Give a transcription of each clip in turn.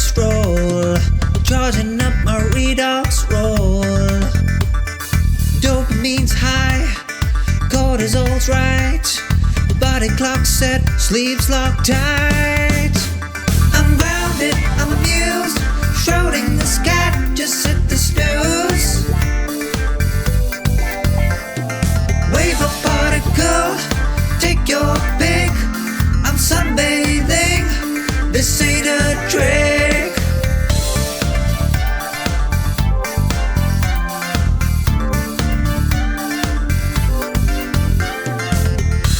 stroll, charging up my redox roll. Dopamine's high, cortisol's right, body clock set, sleeves locked tight. I'm grounded, I'm amused, Schrodinger's cat just hit the snooze. Wave a particle, take your pick. I'm sunbathing, this ain't a trick.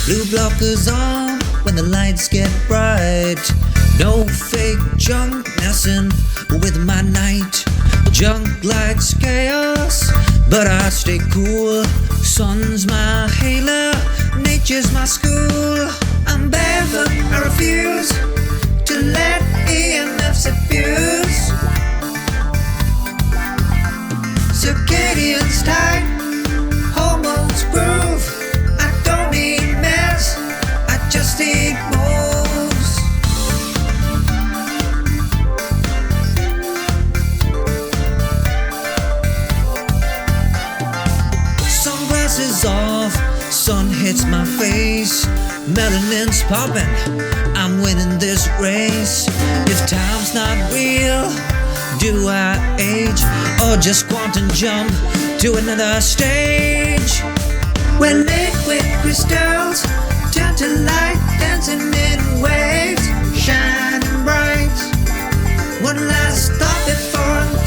Blue blockers on when the lights get bright. No fake junk messing with my night. Junk likes chaos, but I stay cool. Sun's my halo, nature's my school. I'm barefoot, I refuse to let EMFs abuse. Circadian's tight, hormones groove. I don't need mess, I just need moves. Sunglasses off, sun hits my face. Melanin's popping, I'm winning this race. If time's not real, do I age or just quantum jump to another stage? When liquid crystals turn to light, dancing in waves, shining bright. One last thought before I'm